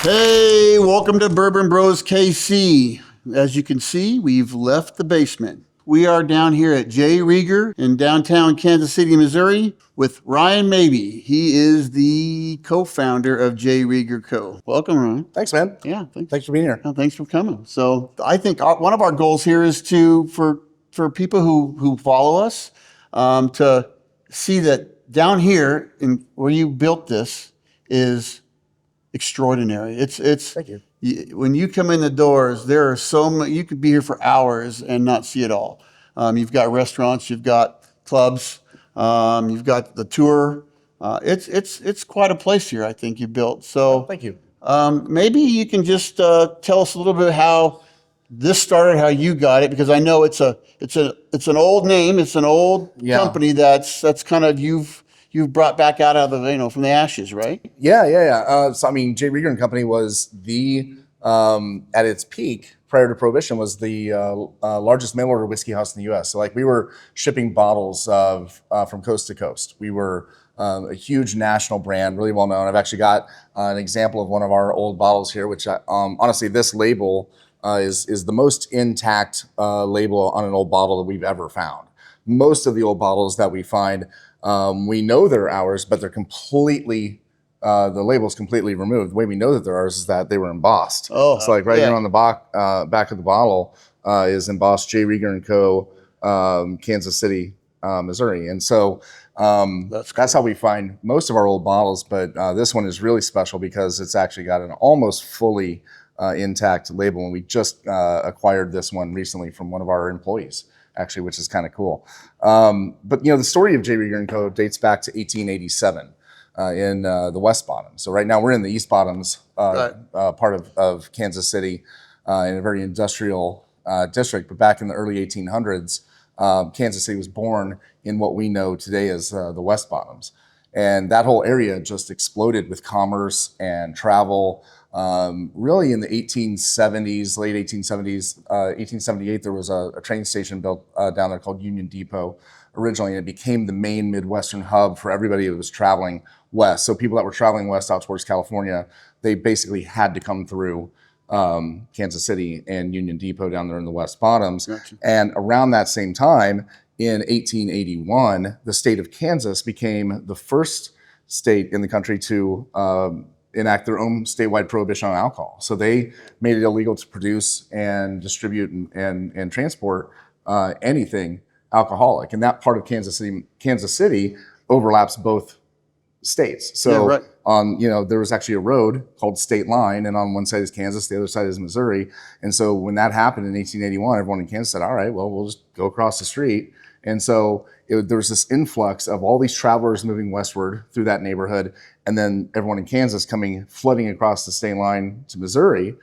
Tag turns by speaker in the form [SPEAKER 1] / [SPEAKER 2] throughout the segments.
[SPEAKER 1] Hey, welcome to Bourbon Bros KC. As you can see, we've left the basement. We are down here at J. Rieger in downtown Kansas City, Missouri with Ryan Maybee. He is the co-founder of J. Rieger Co. Welcome, Ryan.
[SPEAKER 2] Thanks, man.
[SPEAKER 1] Yeah,
[SPEAKER 2] Thanks for being here.
[SPEAKER 1] thanks for coming. So I think one of our goals here is for people who follow us to see that down here in where you built this is extraordinary.
[SPEAKER 2] Thank you.
[SPEAKER 1] When you come in the doors, there are so many. You could be here for hours and not see it all. You've got restaurants, you've got clubs, you've got the tour. It's quite a place here. I think you built. So
[SPEAKER 2] Thank you.
[SPEAKER 1] maybe you can just tell us a little bit how this started, how you got it, because I know it's an old name, it's an old company that's kind of you've brought back out of the from the ashes, right?
[SPEAKER 2] Yeah. So I mean, J. Rieger and Company was the at its peak prior to Prohibition was the largest mail order whiskey house in the U.S. So like we were shipping bottles of from coast to coast. We were a huge national brand, really well known. I've actually got an example of one of our old bottles here, which honestly this label is the most intact label on an old bottle that we've ever found. Most of the old bottles that we find, we know they're ours, but they're completely, the label's completely removed. The way we know that they're ours is that they were embossed.
[SPEAKER 1] Oh,
[SPEAKER 2] so like here on the back of the bottle is embossed J. Rieger & Co., Kansas City, Missouri. And so that's how we find most of our old bottles. But this one is really special because it's actually got an almost fully intact label. And we just acquired this one recently from one of our employees, actually, which is kind of cool. But the story of J. Rieger & Co. dates back to 1887 in the West Bottoms. So right now we're in the East Bottoms part of Kansas City in a very industrial district. But back in the early 1800s, Kansas City was born in what we know today as the West Bottoms. And that whole area just exploded with commerce and travel. Really in the 1870s, late 1870s, 1878, there was a train station built down there called Union Depot originally, and it became the main Midwestern hub for everybody that was traveling west. So people that were traveling west out towards California, they basically had to come through Kansas City and Union Depot down there in the West Bottoms.
[SPEAKER 1] Gotcha.
[SPEAKER 2] And around that same time, in 1881, the state of Kansas became the first state in the country to enact their own statewide prohibition on alcohol. So they made it illegal to produce and distribute and transport anything alcoholic. And that part of Kansas City overlaps both states. So there was actually a road called State Line, and on one side is Kansas, the other side is Missouri. And so when that happened in 1881, everyone in Kansas said, all right, well, we'll just go across the street. And so there was this influx of all these travelers moving westward through that neighborhood, and then everyone in Kansas flooding across the state line to Missouri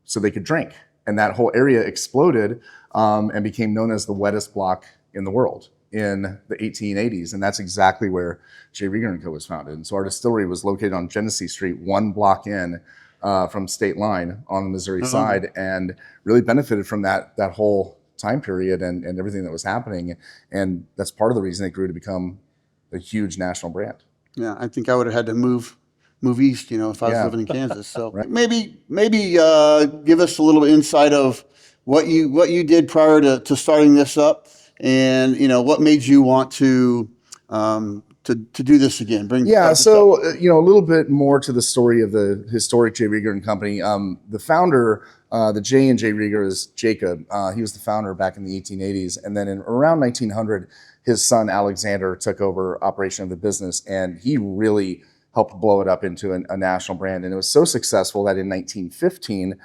[SPEAKER 2] so they could drink. And that whole area exploded and became known as the wettest block in the world in the 1880s. And that's exactly where J. Rieger & Co. was founded. And so our distillery was located on Genesee Street, one block in from State Line on the Missouri side, and really benefited from that whole time period and everything that was happening. And that's part of the reason it grew to become a huge national brand.
[SPEAKER 1] Yeah, I think I would have had to move east, if I was living in Kansas. So
[SPEAKER 2] Right.
[SPEAKER 1] maybe give us a little insight of what you did prior to starting this up, and what made you want to do this again.
[SPEAKER 2] So a little bit more to the story of the historic J. Rieger & Company. The founder, the J in J. Rieger is Jacob. He was the founder back in the 1880s, and then in around 1900, his son Alexander took over operation of the business, and he really helped blow it up into a national brand. And it was so successful that in 1915,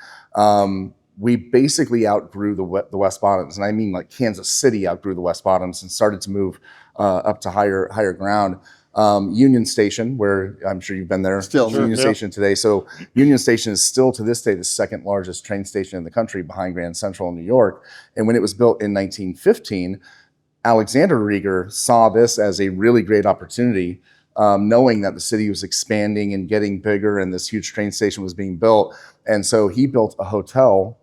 [SPEAKER 2] we basically outgrew the West Bottoms. And I mean like Kansas City outgrew the West Bottoms and started to move up to higher ground. Union Station, where I'm sure you've been there. Union Station today. So Union Station is still to this day the second largest train station in the country behind Grand Central in New York. And when it was built in 1915, Alexander Rieger saw this as a really great opportunity, knowing that the city was expanding and getting bigger and this huge train station was being built. And so he built a hotel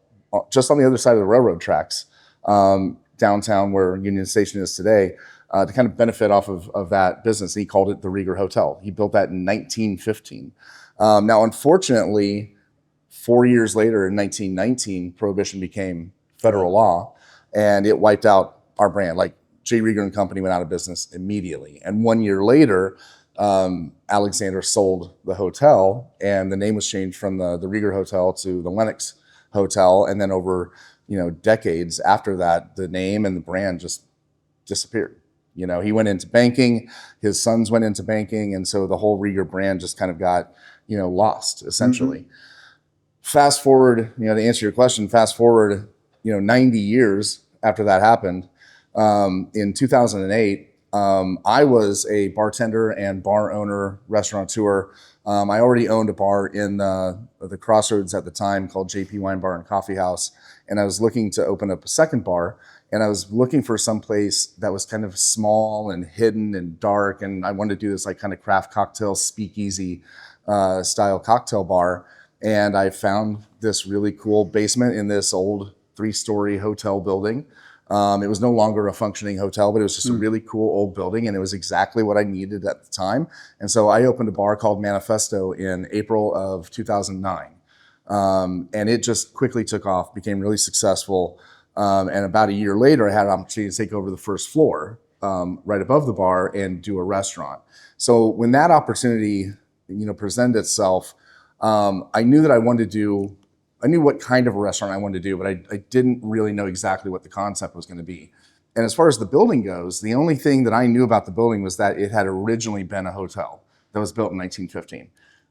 [SPEAKER 2] just on the other side of the railroad tracks, downtown where Union Station is today, to kind of benefit off of that business. He called it the Rieger Hotel. He built that in 1915. Now, unfortunately, 4 years later, in 1919, Prohibition became federal law, and it wiped out our brand. Like J. Rieger and Company went out of business immediately. And 1 year later, Alexander sold the hotel, and the name was changed from the Rieger Hotel to the Lenox Hotel. And then over, decades after that, the name and the brand just disappeared. He went into banking, his sons went into banking, and so the whole Rieger brand just kind of got, lost essentially. Mm-hmm. Fast forward, to answer your question, 90 years after that happened, in 2008, I was a bartender and bar owner, restaurateur. I already owned a bar in the Crossroads at the time called JP Wine Bar and Coffee House, and I was looking to open up a second bar. And I was looking for some place that was kind of small and hidden and dark, and I wanted to do this like kind of craft cocktail speakeasy style cocktail bar. And I found this really cool basement in this old 3-story hotel building. It was no longer a functioning hotel, but it was just a really cool old building, and it was exactly what I needed at the time. And so I opened a bar called Manifesto in April of 2009. And it just quickly took off, became really successful. And about a year later, I had an opportunity to take over the first floor right above the bar and do a restaurant. So when that opportunity, presented itself, I knew that I knew what kind of a restaurant I wanted to do, but I didn't really know exactly what the concept was going to be. And as far as the building goes, the only thing that I knew about the building was that it had originally been a hotel that was built in 1915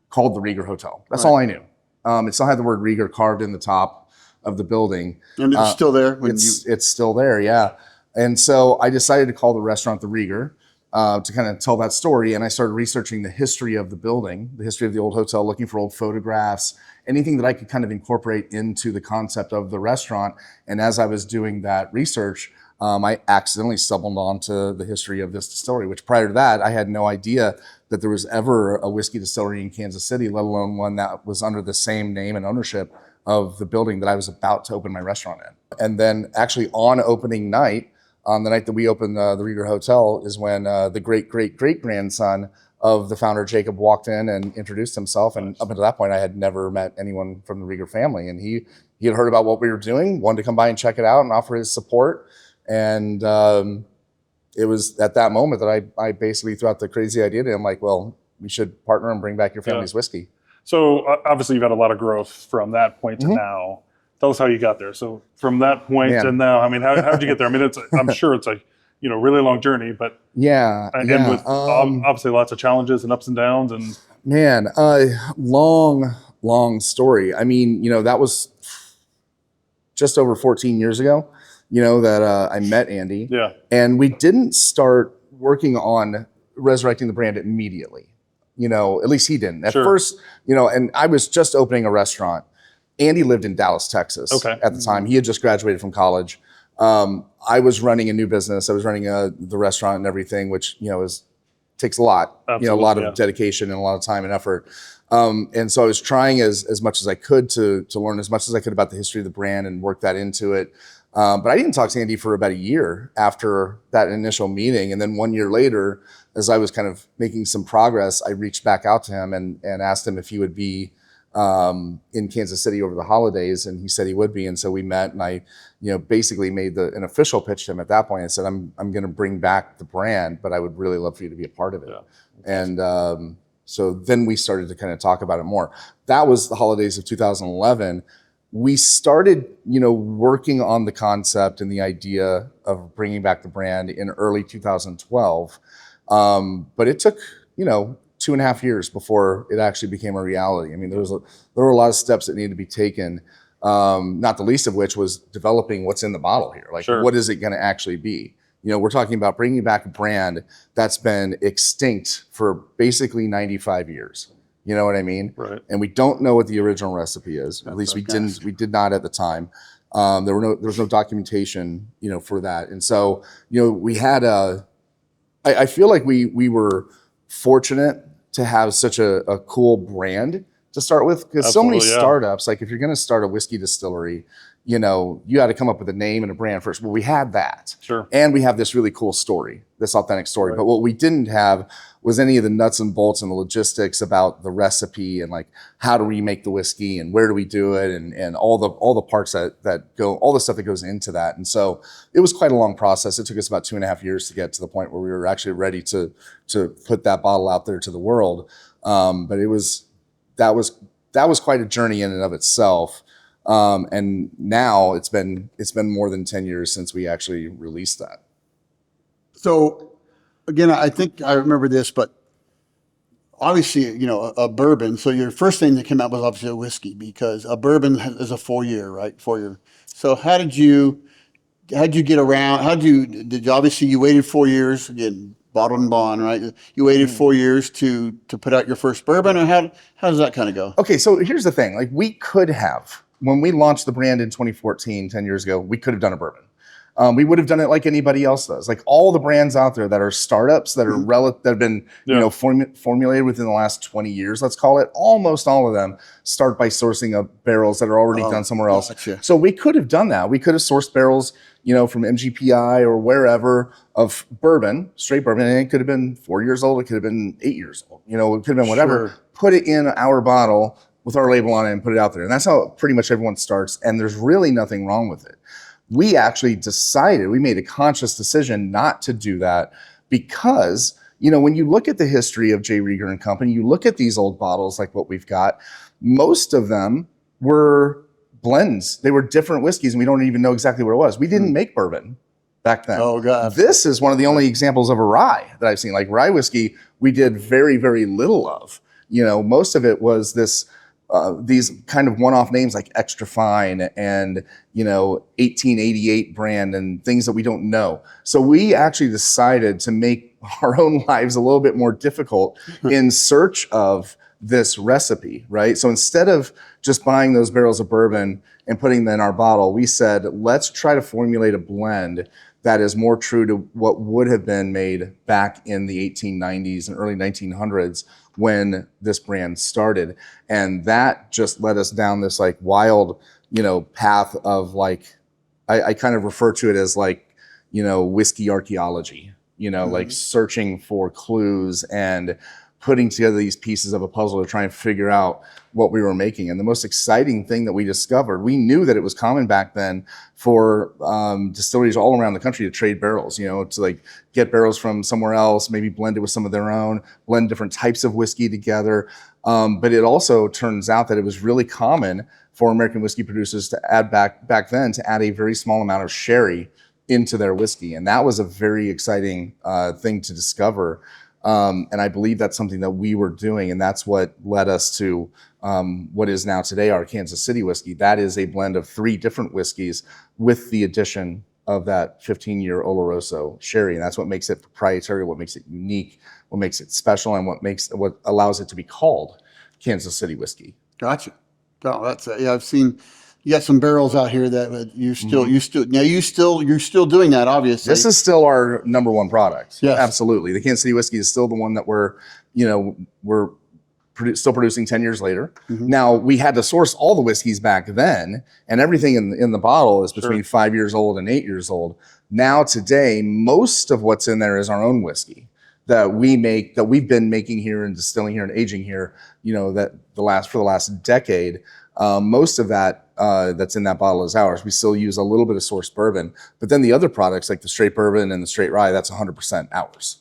[SPEAKER 2] called the Rieger Hotel. That's all I knew. It still had the word Rieger carved in the top of the building.
[SPEAKER 1] And it's still there?
[SPEAKER 2] It's still there, yeah. And so I decided to call the restaurant the Rieger to kind of tell that story. And I started researching the history of the building, the history of the old hotel, looking for old photographs, anything that I could kind of incorporate into the concept of the restaurant. And as I was doing that research, I accidentally stumbled onto the history of this distillery, which prior to that, I had no idea that there was ever a whiskey distillery in Kansas City, let alone one that was under the same name and ownership of the building that I was about to open my restaurant in. And then actually on opening night, on the night that we opened the Rieger Hotel, is when the great-great-great-grandson of the founder, Jacob, walked in and introduced himself. And up until that point, I had never met anyone from the Rieger family. And he had heard about what we were doing, wanted to come by and check it out and offer his support. And it was at that moment that I basically threw out the crazy idea to him, like, well, we should partner and bring back your family's whiskey.
[SPEAKER 3] So obviously you've had a lot of growth from that point to now. Tell us how you got there. So from that point to now, I mean, how did you get there? I mean, I'm sure it's a really long journey, but and with obviously lots of challenges and ups and downs and
[SPEAKER 2] long story. I mean, that was just over 14 years ago. That I met Andy. Yeah, and we didn't start working on resurrecting the brand immediately. At least he didn't. At first, and I was just opening a restaurant. Andy lived in Dallas, Texas at the time. He had just graduated from college. I was running a new business. I was running the restaurant and everything, which, takes a lot, a lot of dedication and a lot of time and effort. And so I was trying as much as I could to learn as much as I could about the history of the brand and work that into it. But I didn't talk to Andy for about a year after that initial meeting. And then 1 year later, as I was kind of making some progress, I reached back out to him and asked him if he would be in Kansas City over the holidays. And he said he would be. And so we met, and I, basically made an official pitch to him at that point. I said, I'm going to bring back the brand, but I would really love for you to be a part of it. Yeah. And so then we started to kind of talk about it more. That was the holidays of 2011. We started, working on the concept and the idea of bringing back the brand in early 2012. But it took, 2.5 years before it actually became a reality. I mean, there were a lot of steps that needed to be taken, not the least of which was developing what's in the bottle here. Like, what is it going to actually be? We're talking about bringing back a brand that's been extinct for basically 95 years. You know what I mean? Right. And we don't know what the original recipe is. At least we did not at the time. There was no documentation, for that. And so, we had I feel like we were fortunate to have such a cool brand to start with, because so many startups, like if you're going to start a whiskey distillery, you know, you had to come up with a name and a brand first. Well, we had that.
[SPEAKER 3] Sure.
[SPEAKER 2] And we have this really cool story, this authentic story. Right. But what we didn't have was any of the nuts and bolts and the logistics about the recipe and like how do we make the whiskey and where do we do it and all the parts that go, all the stuff that goes into that. And so it was quite a long process. It took us about 2.5 years to get to the point where we were actually ready to put that bottle out there to the world. But that was quite a journey in and of itself. And now it's been more than 10 years since we actually released that. So
[SPEAKER 1] again, I think I remember this, but obviously, you know, a bourbon. So your first thing that came out was obviously a whiskey, because a bourbon is a 4-year, right? 4-year. So how'd you get around? Did you obviously you waited 4 years, again, bottled and bond, right? You waited 4 years to put out your first bourbon, or how does that kind of go?
[SPEAKER 2] Okay, so here's the thing. Like, we could have, when we launched the brand in 2014, 10 years ago, we could have done a bourbon. We would have done it like anybody else does. Like all the brands out there that are startups that are that have been you know formulated within the last 20 years, let's call it, almost all of them start by sourcing up barrels that are already done somewhere else.
[SPEAKER 1] Gotcha.
[SPEAKER 2] So we could have done that. We could have sourced barrels, you know, from MGPI or wherever of bourbon, straight bourbon, and it could have been 4 years old. It could have been 8 years old. You know, it could have been whatever.
[SPEAKER 1] Sure.
[SPEAKER 2] Put it in our bottle with our label on it and put it out there. And that's how pretty much everyone starts. And there's really nothing wrong with it. We actually we made a conscious decision not to do that because, you know, when you look at the history of J. Rieger and Company, you look at these old bottles like what we've got, most of them were blends. They were different whiskeys and we don't even know exactly what it was. We didn't make bourbon back then.
[SPEAKER 1] Oh, God.
[SPEAKER 2] This is one of the only examples of a rye that I've seen. Like rye whiskey, we did very, very little of. You know, most of it was this these kind of one-off names like Extra Fine and, you know, 1888 brand and things that we don't know. So we actually decided to make our own lives a little bit more difficult in search of this recipe, right? So instead of just buying those barrels of bourbon and putting them in our bottle, we said, let's try to formulate a blend that is more true to what would have been made back in the 1890s and early 1900s when this brand started. And that just led us down this like wild, you know, path of like, I kind of refer to it as like, you know, whiskey archaeology, you know, like searching for clues and putting together these pieces of a puzzle to try and figure out what we were making. And the most exciting thing that we discovered, we knew that it was common back then for distilleries all around the country to trade barrels, you know, to like get barrels from somewhere else, maybe blend it with some of their own, blend different types of whiskey together. But it also turns out that it was really common for American whiskey producers to add back then to add a very small amount of sherry into their whiskey. And that was a very exciting thing to discover. And I believe that's something that we were doing, and that's what led us to what is now today our Kansas City whiskey. That is a blend of 3 different whiskeys with the addition of that 15-year Oloroso sherry, and that's what makes it proprietary, what makes it unique, what makes it special, and what allows it to be called Kansas City whiskey.
[SPEAKER 1] Gotcha. Oh, that's yeah. I've seen. You got some barrels out here that you're still doing that, obviously.
[SPEAKER 2] This is still our number one product.
[SPEAKER 1] Yes.
[SPEAKER 2] Absolutely. The Kansas City whiskey is still the one that we're still producing 10 years later. Now, we had to source all the whiskeys back then, and everything in the bottle is between 5 years old and 8 years old. Now, today, most of what's in there is our own whiskey that we make, that we've been making here and distilling here and aging here, you know, for the last decade. Most of that that's in that bottle is ours. We still use a little bit of sourced bourbon, but then the other products like the straight bourbon and the straight rye, that's 100% ours.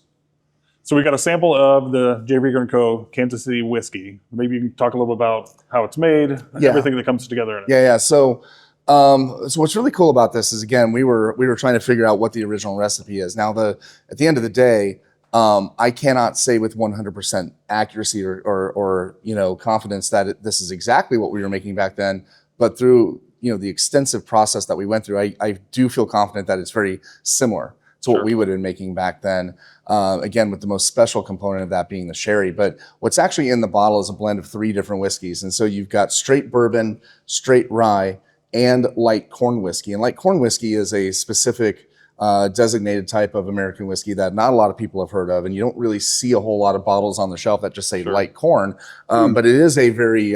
[SPEAKER 2] So
[SPEAKER 3] we got a sample of the J. Rieger & Co. Kansas City whiskey. Maybe you can talk a little bit about how it's made, everything that comes together in it.
[SPEAKER 2] Yeah. So what's really cool about this is, again, we were trying to figure out what the original recipe is. Now, at the end of the day, I cannot say with 100% accuracy or you know, confidence that this is exactly what we were making back then, but through, you know, the extensive process that we went through, I do feel confident that it's very similar to what we would have been making back then. Again, with the most special component of that being the sherry. But what's actually in the bottle is a blend of 3 different whiskeys. And so you've got straight bourbon, straight rye, and light corn whiskey. And light corn whiskey is a specific designated type of American whiskey that not a lot of people have heard of, and you don't really see a whole lot of bottles on the shelf that just say light corn, but it is a very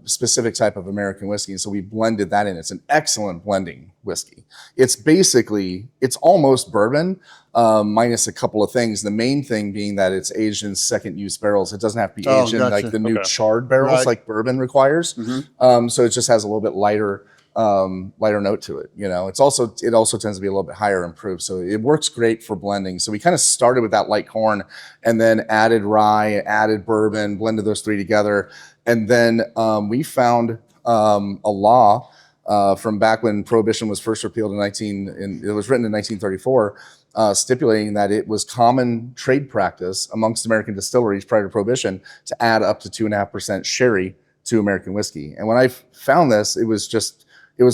[SPEAKER 2] specific type of American whiskey. And so we blended that in. It's an excellent blending whiskey. It's almost bourbon, minus a couple of things. The main thing being that it's aged in second use barrels. It doesn't have to be aged in like the new charred barrels like bourbon requires. So it just has a little bit lighter note to it. You know, it also tends to be a little bit higher in proof. So it works great for blending. So we kind of started with that light corn and then added rye, added bourbon, blended those three together. And then we found a law from back when Prohibition was first repealed it was written in 1934, stipulating that it was common trade practice amongst American distilleries prior to Prohibition to add up to 2.5% sherry to American whiskey. And when I found this, it was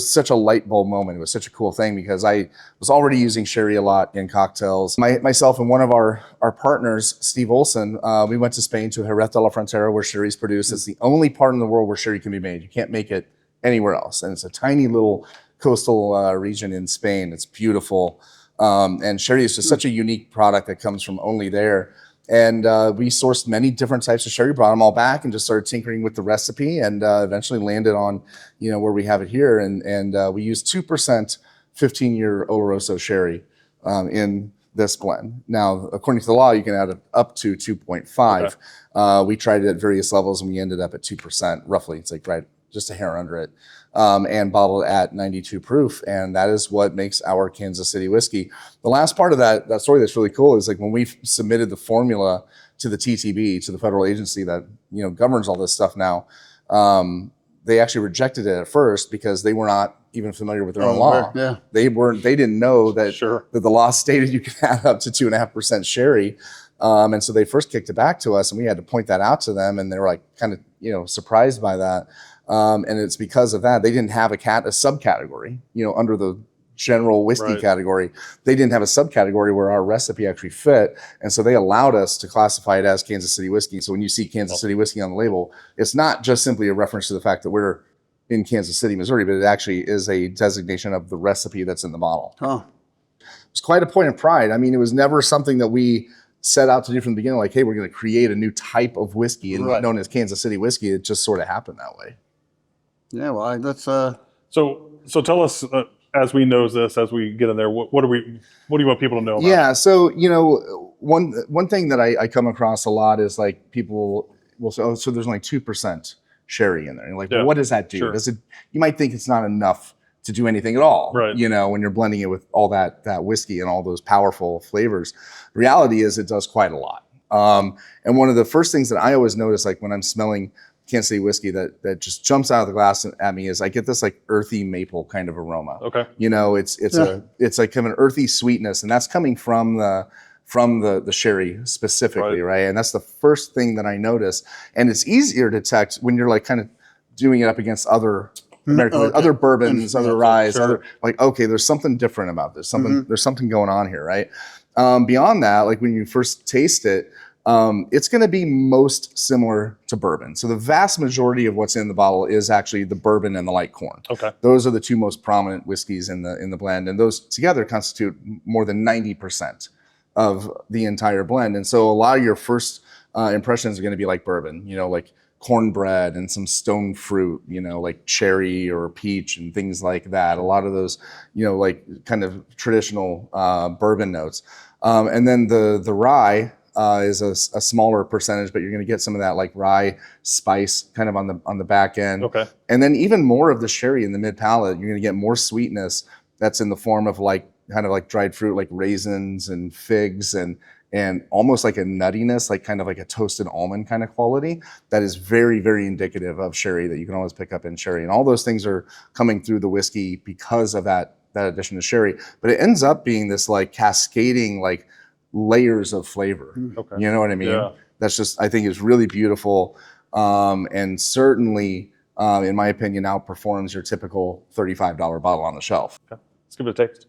[SPEAKER 2] such a light bulb moment. It was such a cool thing because I was already using sherry a lot in cocktails. Myself and one of our partners, Steve Olson, we went to Spain to Jerez de la Frontera where sherry is produced. It's the only part in the world where sherry can be made. You can't make it anywhere else. And it's a tiny little coastal region in Spain. It's beautiful. And sherry is just such a unique product that comes from only there. And we sourced many different types of sherry, brought them all back and just started tinkering with the recipe and eventually landed on, where we have it here. And we used 2% 15-year Oloroso sherry in this blend. Now, according to the law, you can add it up to 2.5. Okay. We tried it at various levels and we ended up at 2%, roughly. It's like right just a hair under it. And bottled at 92 proof. And that is what makes our Kansas City whiskey. The last part of that story that's really cool is like when we submitted the formula to the TTB, to the federal agency that, governs all this stuff now, they actually rejected it at first because they were not even familiar with their own law.
[SPEAKER 1] Yeah.
[SPEAKER 2] They didn't know that, that the law stated you could add up to 2.5% sherry. And so they first kicked it back to us and we had to point that out to them. And they were like kind of, surprised by that. And it's because of that they didn't have a subcategory, under the general whiskey category. They didn't have a subcategory where our recipe actually fit. And so they allowed us to classify it as Kansas City whiskey. So when you see Kansas City whiskey on the label, it's not just simply a reference to the fact that we're in Kansas City, Missouri, but it actually is a designation of the recipe that's in the bottle. Oh. It was quite a point of pride. I mean, it was never something that we set out to do from the beginning, like, hey, we're going to create a new type of whiskey and known as Kansas City whiskey. It just sort of happened that way. Yeah, well, that's
[SPEAKER 3] So tell us as we nose this, as we get in there, what do you want people to know about?
[SPEAKER 2] Yeah, so one thing that I come across a lot is like people will say, oh, so there's only 2% sherry in there. And you're like, well, what does that do? Sure. You might think it's not enough to do anything at all, right? When you're blending it with all that whiskey and all those powerful flavors. The reality is it does quite a lot. And one of the first things that I always notice, like when I'm smelling Kansas City whiskey that just jumps out of the glass at me is I get this like earthy maple kind of aroma. Okay. It's like kind of an earthy sweetness, and that's coming from the sherry specifically, right? And that's the first thing that I notice. And it's easier to detect when you're like kind of doing it up against other other bourbons, other ryes, okay, there's something different about this. There's something going on here, right? Beyond that, like when you first taste it, it's going to be most similar to bourbon. So the vast majority of what's in the bottle is actually the bourbon and the light corn. Okay. Those are the two most prominent whiskeys in the blend, and those together constitute more than 90% of the entire blend. And so a lot of your first impressions are going to be like bourbon, like cornbread and some stone fruit, like cherry or peach and things like that. A lot of those, like kind of traditional bourbon notes. And then the rye is a smaller percentage, but you're going to get some of that like rye spice kind of on the back end. Okay. And then even more of the sherry in the mid palate. You're going to get more sweetness that's in the form of like kind of like dried fruit, like raisins and figs and almost like a nuttiness, like kind of like a toasted almond kind of quality that is very, very indicative of sherry that you can always pick up in sherry. And all those things are coming through the whiskey because of that addition to sherry. But it ends up being this like cascading like layers of flavor. Okay. You know what I mean? Yeah. That's just, I think is really beautiful. And certainly, in my opinion, outperforms your typical $35 bottle on the shelf.
[SPEAKER 3] Okay. Let's give it a taste.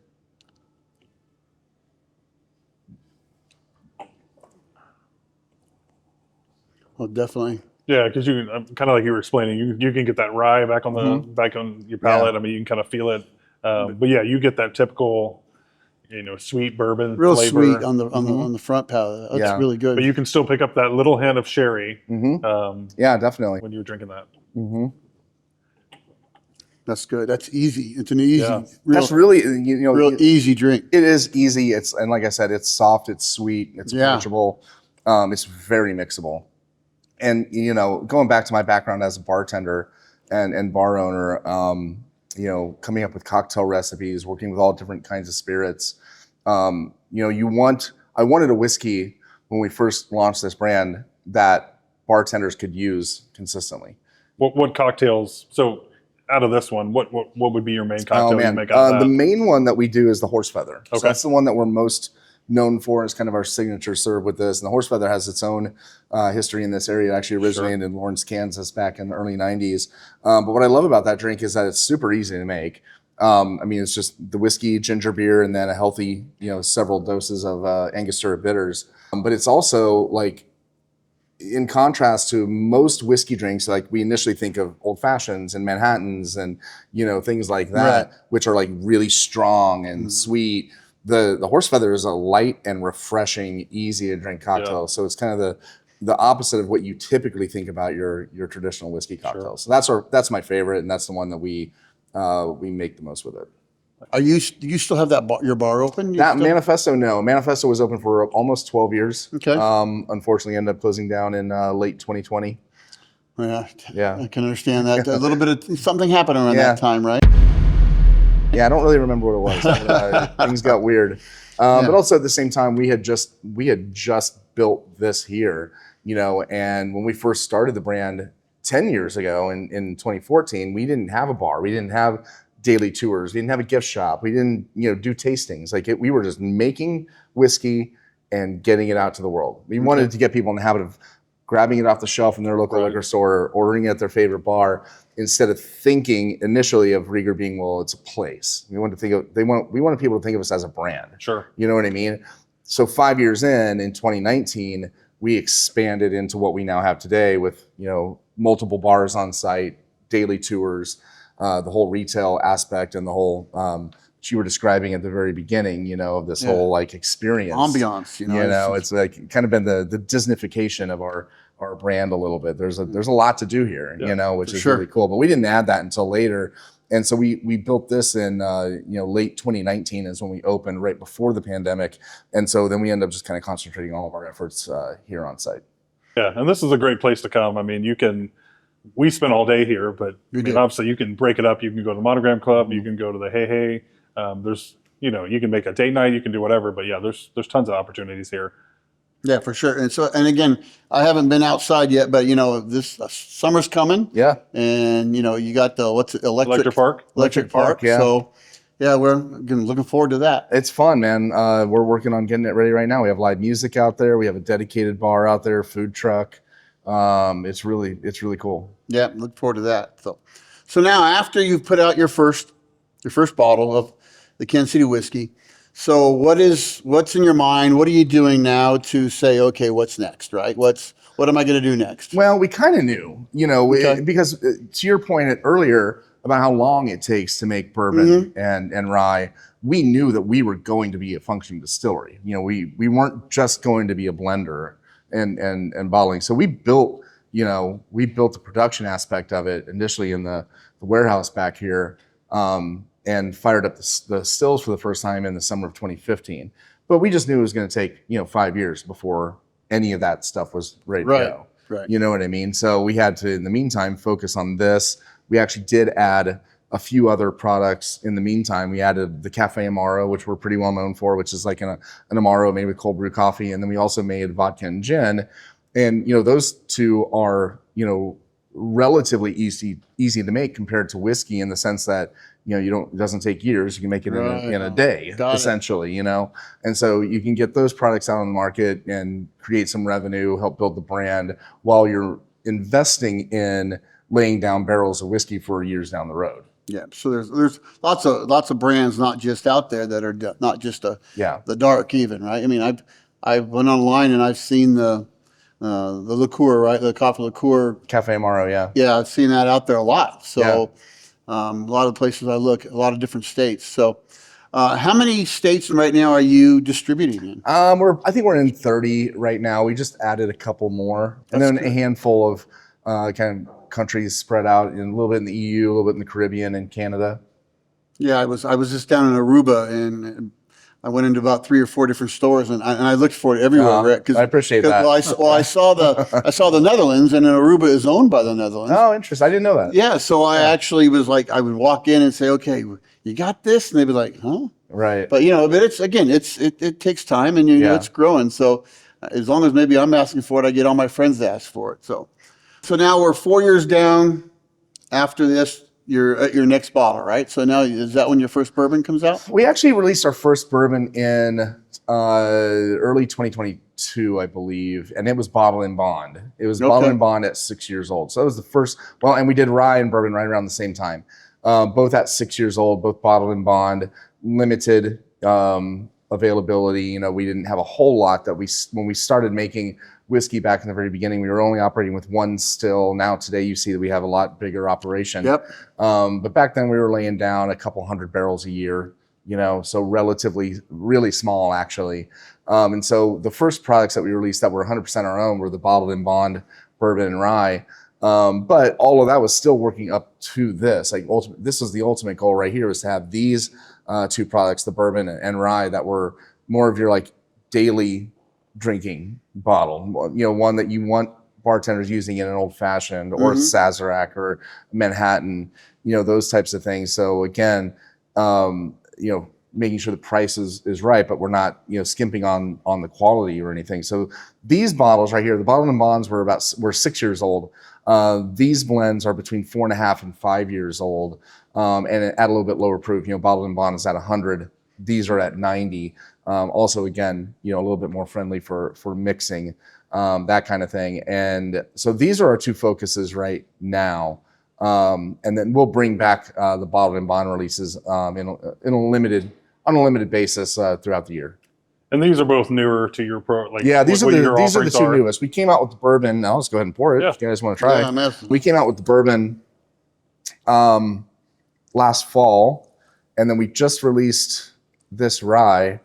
[SPEAKER 1] Oh, definitely.
[SPEAKER 3] Yeah, because you can, kind of like you were explaining, you can get that rye back on your palate. Yeah. I mean, you can kind of feel it. But yeah, you get that typical, sweet bourbon
[SPEAKER 1] real
[SPEAKER 3] flavor.
[SPEAKER 1] Sweet on the front palate. That's really good.
[SPEAKER 3] But you can still pick up that little hint of sherry.
[SPEAKER 2] Yeah, definitely.
[SPEAKER 3] When you were drinking that.
[SPEAKER 2] Mm-hmm.
[SPEAKER 1] That's good. That's easy. It's an easy,
[SPEAKER 2] that's really,
[SPEAKER 1] real easy drink.
[SPEAKER 2] It is easy. And like I said, it's soft, it's sweet, it's approachable. It's very mixable. And, going back to my background as a bartender and bar owner, coming up with cocktail recipes, working with all different kinds of spirits. I wanted a whiskey when we first launched this brand that bartenders could use consistently.
[SPEAKER 3] What cocktails? So out of this one, what would be your main cocktail you make out of that?
[SPEAKER 2] The main one that we do is the horse feather.
[SPEAKER 3] Okay.
[SPEAKER 2] So that's the one that we're most known for. It's kind of our signature serve with this. And the horse feather has its own history in this area. It actually originated in Lawrence, Kansas back in the early 90s. But what I love about that drink is that it's super easy to make. It's just the whiskey, ginger beer, and then a healthy, several doses of Angostura bitters. But it's also like, in contrast to most whiskey drinks, like we initially think of old fashions and Manhattans and, things like that, which are like really strong and sweet. The horse feather is a light and refreshing, easy to drink cocktail. Yeah. So it's kind of the opposite of what you typically think about your traditional whiskey cocktail. Sure. So that's my favorite, and that's the one that we make the most with it.
[SPEAKER 1] Do you still have your bar open?
[SPEAKER 2] Manifesto, no. Manifesto was open for almost 12 years.
[SPEAKER 1] Okay.
[SPEAKER 2] Unfortunately, ended up closing down in late 2020.
[SPEAKER 1] Yeah. I can understand that. A little bit of something happened around that time, right?
[SPEAKER 2] Yeah, I don't really remember what it was. Things got weird. But also at the same time, we had just built this here, and when we first started the brand 10 years ago in 2014, we didn't have a bar. We didn't have daily tours. We didn't have a gift shop. We didn't, do tastings. We were just making whiskey and getting it out to the world. We wanted to get people in the habit of grabbing it off the shelf in their local liquor store, or ordering it at their favorite bar, instead of thinking initially of Rieger being, well, it's a place. We wanted people to think of us as a brand.
[SPEAKER 3] Sure.
[SPEAKER 2] You know what I mean? So 5 years in 2019, we expanded into what we now have today with, multiple bars on site, daily tours, the whole retail aspect, and the whole, what you were describing at the very beginning, of this whole experience.
[SPEAKER 1] Ambiance,
[SPEAKER 2] it's like kind of been the Disneyfication of our brand a little bit. There's a lot to do here, which is really cool. But we didn't add that until later. And so we built this in late 2019 is when we opened, right before the pandemic. And so then we ended up just kind of concentrating all of our efforts here on site. Yeah,
[SPEAKER 3] and this is a great place to come. We spend all day here, but obviously you can break it up. You can go to the Monogram Club, you can go to the Hey. There's, you can make a date night, you can do whatever, but there's tons of opportunities here.
[SPEAKER 1] Yeah, for sure. And again, I haven't been outside yet, but this summer's coming.
[SPEAKER 2] Yeah.
[SPEAKER 1] And you got the
[SPEAKER 3] Electric Park.
[SPEAKER 1] Electric Park. Yeah. So we're looking forward to that.
[SPEAKER 2] It's fun, man. We're working on getting it ready right now. We have live music out there. We have a dedicated bar out there, food truck. It's really cool.
[SPEAKER 1] Yeah, look forward to that. So now after you've put out your first bottle of the Kansas City whiskey, so what's in your mind? What are you doing now to say, okay, what's next, right? What am I going to do next?
[SPEAKER 2] Well, we kind of knew, because to your point earlier about how long it takes to make bourbon and rye, we knew that we were going to be a functioning distillery. We weren't just going to be a blender and bottling. So we built the production aspect of it initially in the warehouse back here, and fired up the stills for the first time in the summer of 2015. But we just knew it was going to take 5 years before any of that stuff was ready to go.
[SPEAKER 1] Right.
[SPEAKER 2] You know what I mean? So we had to, in the meantime, focus on this. We actually did add a few other products in the meantime. We added the Cafe Amaro, which we're pretty well known for, which is like an Amaro made with cold brew coffee. And then we also made vodka and gin. And, those two are, relatively easy to make compared to whiskey, in the sense that, it doesn't take years. You can make it in a day, essentially, And so you can get those products out on the market and create some revenue, help build the brand, while you're investing in laying down barrels of whiskey for years down the road.
[SPEAKER 1] Yeah, so there's lots of brands, not just out there, that are not just the dark even, right? I went online and I've seen the liqueur, right? The coffee liqueur.
[SPEAKER 2] Cafe Amaro, yeah.
[SPEAKER 1] Yeah, I've seen that out there a lot. So a lot of places I look, a lot of different states. So how many states right now are you distributing in?
[SPEAKER 2] I think we're in 30 right now. We just added a couple more. And then a handful of kind of countries spread out, a little bit in the EU, a little bit in the Caribbean and Canada.
[SPEAKER 1] Yeah, I was just down in Aruba, and I went into about 3 or 4 different stores, and I looked for it everywhere.
[SPEAKER 2] I appreciate that.
[SPEAKER 1] Well, I saw the Netherlands, and then Aruba is owned by the Netherlands.
[SPEAKER 2] Oh, interesting. I didn't know that.
[SPEAKER 1] Yeah, so I actually was like, I would walk in and say, okay, you got this, and they'd be like, huh?
[SPEAKER 2] Right.
[SPEAKER 1] But but it takes time, and know it's growing. So as long as maybe I'm asking for it, I get all my friends to ask for it. So now we're 4 years down. After this, you're at your next bottle, right? So now, is that when your first bourbon comes out?
[SPEAKER 2] We actually released our first bourbon in early 2022, I believe, and it was Bottle and Bond. It was Bottle and Bond at 6 years old. So that was the first. Well, and we did rye and bourbon right around the same time, both at 6 years old, both Bottle and Bond, limited availability. We didn't have a whole lot that when we started making whiskey back in the very beginning, we were only operating with one still. Now today you see that we have a lot bigger operation.
[SPEAKER 1] Yep.
[SPEAKER 2] But back then we were laying down a couple hundred barrels a year, so relatively really small actually. And so the first products that we released that were 100% our own were the Bottled and Bond bourbon and rye. But all of that was still working up to this. This was the ultimate goal right here, was to have these two products, the bourbon and rye, that were more of your daily drinking bottle. One that you want bartenders using in an old fashioned or a Sazerac or Manhattan, those types of things. So again, making sure the price is right, but we're not, skimping on the quality or anything. So these bottles right here, the Bottled and Bonds were 6 years old. These blends are between 4.5 and 5 years old, and at a little bit lower proof. Bottled and Bond is at 100. These are at 90. Also, again, a little bit more friendly for mixing, that kind of thing. And so these are our two focuses right now. And then we'll bring back the Bottled and Bond releases on a limited basis throughout the year.
[SPEAKER 3] And these are both newer to your
[SPEAKER 2] these are the two newest. We came out with the bourbon. I'll just go ahead and pour it if you guys want to try.
[SPEAKER 1] Yeah,
[SPEAKER 2] we came out with the bourbon last fall, and then we just released this rye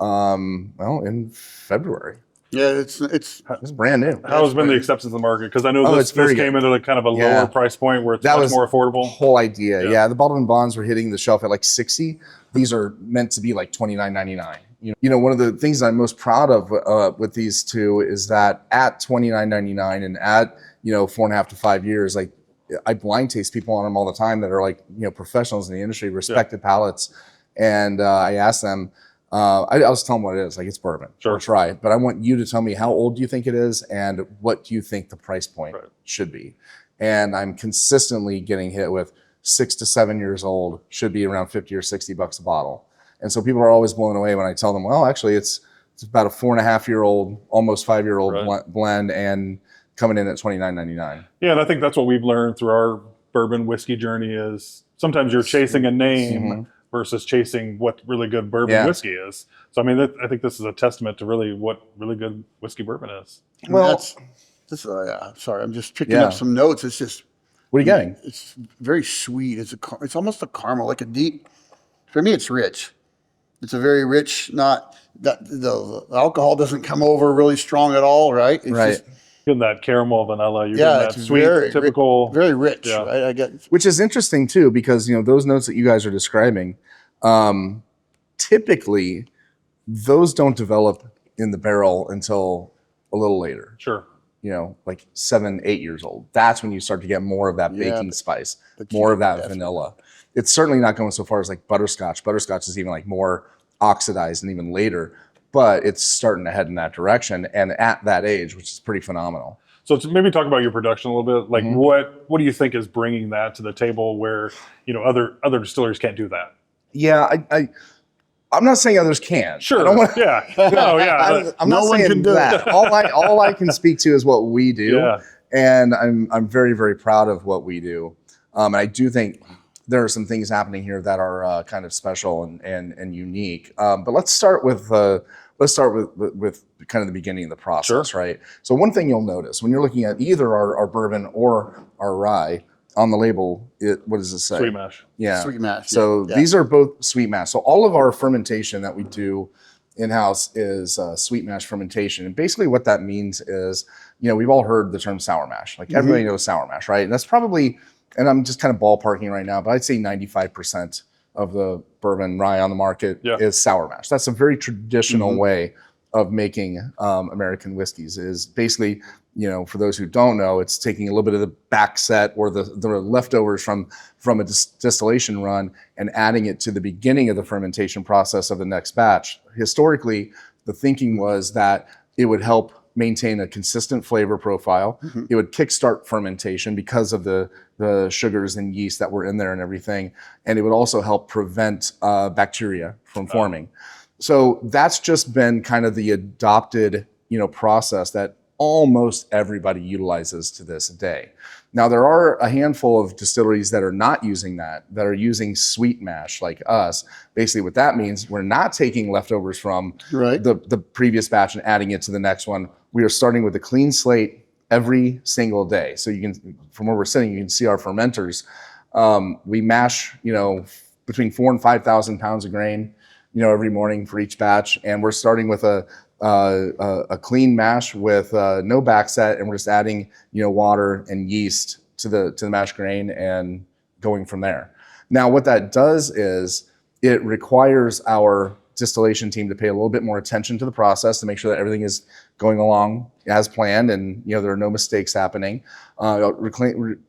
[SPEAKER 2] in February.
[SPEAKER 1] Yeah, it's
[SPEAKER 2] brand new.
[SPEAKER 3] How has been the acceptance of the market? Because I know this came into kind of a lower price point where it's much more affordable.
[SPEAKER 2] Whole idea. Yeah, the Bottled and Bonds were hitting the shelf at 60. These are meant to be $29.99. One of the things I'm most proud of with these two is that at $29.99 and at 4.5 to 5 years, I blind taste people on them all the time that are professionals in the industry, respected palates, and I ask them. I'll just tell them what it is. It's bourbon. Sure. It's rye. But I want you to tell me, how old do you think it is, and what do you think the price point should be? And I'm consistently getting hit with 6 to 7 years old should be around $50 or $60 a bottle. And so people are always blown away when I tell them, well, actually it's about a 4.5-year-old, almost 5-year-old blend, and coming in at $29.99.
[SPEAKER 3] Yeah, and I think that's what we've learned through our bourbon whiskey journey is sometimes you're chasing a name versus chasing what really good bourbon whiskey is. So I think this is a testament to really what really good whiskey bourbon is.
[SPEAKER 1] Well, sorry, I'm just picking up some notes. It's just,
[SPEAKER 2] what are you getting?
[SPEAKER 1] It's very sweet. It's almost a caramel, like a deep. For me, it's rich. It's a very rich. Not that the alcohol doesn't come over really strong at all, right? It's just,
[SPEAKER 3] getting that caramel vanilla. You're getting that sweet, typical,
[SPEAKER 1] very rich. Yeah. Right? I get.
[SPEAKER 2] Which is interesting too, because those notes that you guys are describing, typically, those don't develop in the barrel until a little later.
[SPEAKER 3] Sure.
[SPEAKER 2] 7, 8 years old. That's when you start to get more of that baking spice, more of that vanilla. It's certainly not going so far as butterscotch. Butterscotch is even more oxidized and even later, but it's starting to head in that direction, and at that age, which is pretty phenomenal.
[SPEAKER 3] So to maybe talk about your production a little bit, what do you think is bringing that to the table where other distilleries can't do that?
[SPEAKER 2] Yeah, I'm not saying others can't.
[SPEAKER 3] Sure.
[SPEAKER 2] I don't want
[SPEAKER 3] I'm
[SPEAKER 2] not saying that. All I can speak to is what we do, and I'm very, very proud of what we do. And I do think there are some things happening here that are kind of special and unique. But let's start with kind of the beginning of the process, right? So one thing you'll notice when you're looking at either our bourbon or our rye, on the label, what does it say?
[SPEAKER 3] Sweet mash.
[SPEAKER 2] Yeah.
[SPEAKER 1] Sweet mash.
[SPEAKER 2] So these are both sweet mash. So all of our fermentation that we do in-house is sweet mash fermentation. And basically what that means is, we've all heard the term sour mash. Like everybody knows sour mash, right? And that's probably, and I'm just kind of ballparking right now, but I'd say 95% of the bourbon rye on the market is sour mash. That's a very traditional way of making American whiskeys. Is basically, for those who don't know, it's taking a little bit of the back set or the leftovers from a distillation run and adding it to the beginning of the fermentation process of the next batch. Historically, the thinking was that it would help maintain a consistent flavor profile. It would kickstart fermentation because of the sugars and yeast that were in there and everything. And it would also help prevent bacteria from forming. So that's just been kind of the adopted, process that almost everybody utilizes to this day. Now, there are a handful of distilleries that are not using that are using sweet mash like us. Basically what that means, we're not taking leftovers from the previous batch and adding it to the next one. We are starting with a clean slate every single day. So you can, from where we're sitting, you can see our fermenters. We mash, between 4,000 and 5,000 pounds of grain, every morning for each batch. And we're starting with a clean mash with no backset, and we're just adding, water and yeast to the mash grain and going from there. Now, what that does is it requires our distillation team to pay a little bit more attention to the process to make sure that everything is going along as planned and there are no mistakes happening. It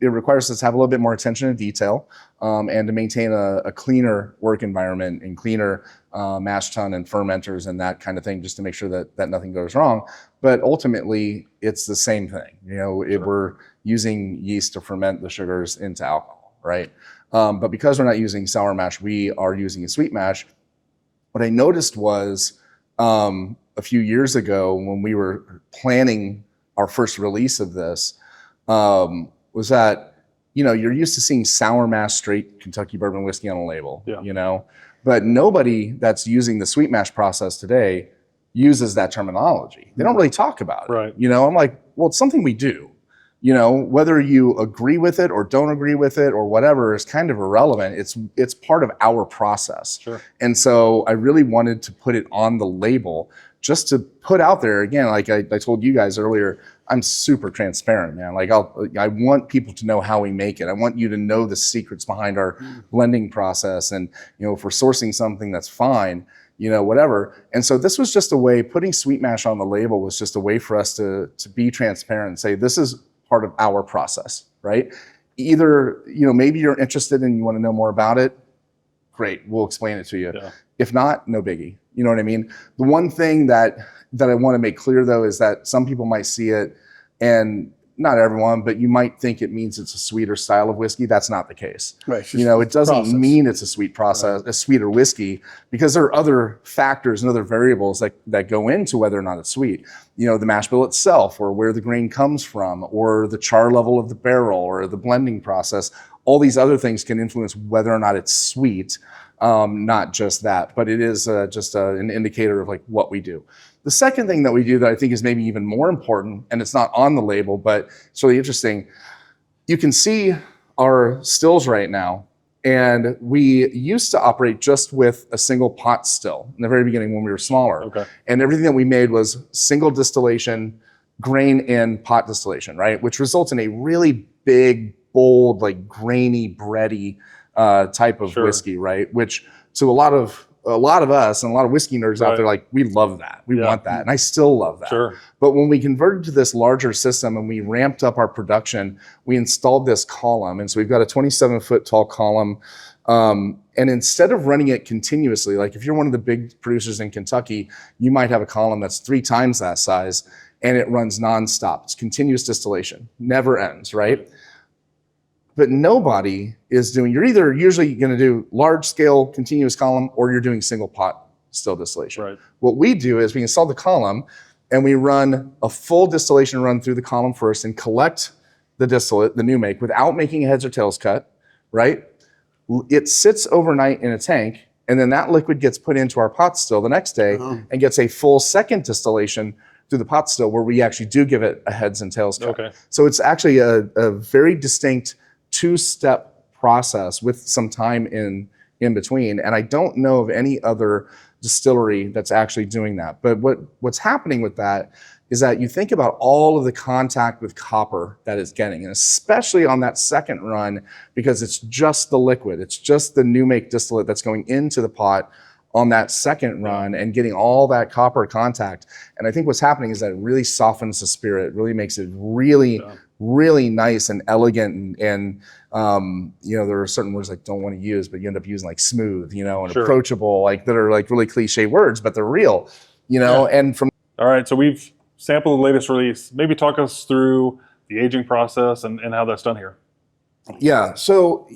[SPEAKER 2] requires us to have a little bit more attention to detail and to maintain a cleaner work environment and cleaner mash tun and fermenters and that kind of thing, just to make sure that nothing goes wrong. But ultimately, it's the same thing. We're using yeast to ferment the sugars into alcohol, right? But because we're not using sour mash, we are using a sweet mash. What I noticed was a few years ago when we were planning our first release of this, was that, you're used to seeing sour mash straight Kentucky bourbon whiskey on a label, but nobody that's using the sweet mash process today uses that terminology. They don't really talk about it.
[SPEAKER 3] Right.
[SPEAKER 2] I'm like, well, it's something we do. Whether you agree with it or don't agree with it or whatever is kind of irrelevant. It's part of our process. Sure. And so I really wanted to put it on the label just to put out there, again, like I told you guys earlier, I'm super transparent, man. Like I want people to know how we make it. I want you to know the secrets behind our blending process. And, if we're sourcing something, that's fine, whatever. And so this was just a way, putting sweet mash on the label was just a way for us to be transparent and say, this is part of our process, right? Either, maybe you're interested and you want to know more about it. Great, we'll explain it to you. Yeah. If not, no biggie. You know what I mean? The one thing that I want to make clear though is that some people might see it, and not everyone, but you might think it means it's a sweeter style of whiskey. That's not the case. Right. It doesn't mean it's a sweet process, a sweeter whiskey, because there are other factors and other variables that go into whether or not it's sweet. The mash bill itself, or where the grain comes from, or the char level of the barrel, or the blending process. All these other things can influence whether or not it's sweet. Not just that, but it is just an indicator of like what we do. The second thing that we do that I think is maybe even more important, and it's not on the label, but it's really interesting. You can see our stills right now, and we used to operate just with a single pot still in the very beginning when we were smaller. Okay. And everything that we made was single distillation, grain in pot distillation, right? Which results in a really big, bold, like grainy, bready type of whiskey, right? Which to a lot of us and a lot of whiskey nerds out there, like, we love that. We want that. And I still love that. Sure. But when we converted to this larger system and we ramped up our production, we installed this column. And so we've got a 27-foot tall column. And instead of running it continuously, like if you're one of the big producers in Kentucky, you might have a column that's 3 times that size and it runs nonstop. It's continuous distillation, never ends, right? But nobody is doing, you're either usually going to do large scale continuous column or you're doing single pot still distillation. Right. What we do is we install the column and we run a full distillation run through the column first and collect the distillate, the new make, without making a heads or tails cut, right? It sits overnight in a tank, and then that liquid gets put into our pot still the next day and gets a full second distillation through the pot still, where we actually do give it a heads and tails cut. Okay. So it's actually a very distinct 2-step process with some time in between. And I don't know of any other distillery that's actually doing that. But what's happening with that is that you think about all of the contact with copper that it's getting, and especially on that second run, because it's just the liquid, it's just the new make distillate that's going into the pot on that second run and getting all that copper contact. And I think what's happening is that it really softens the spirit, really makes it really, really nice and elegant. And you know, there are certain words I don't want to use, but you end up using like smooth, you know, and approachable, like that are like really cliche words, but they're real, you know. And from
[SPEAKER 3] all right, so we've sampled the latest release. Maybe talk us through the aging process and how that's done here.
[SPEAKER 2] Yeah. So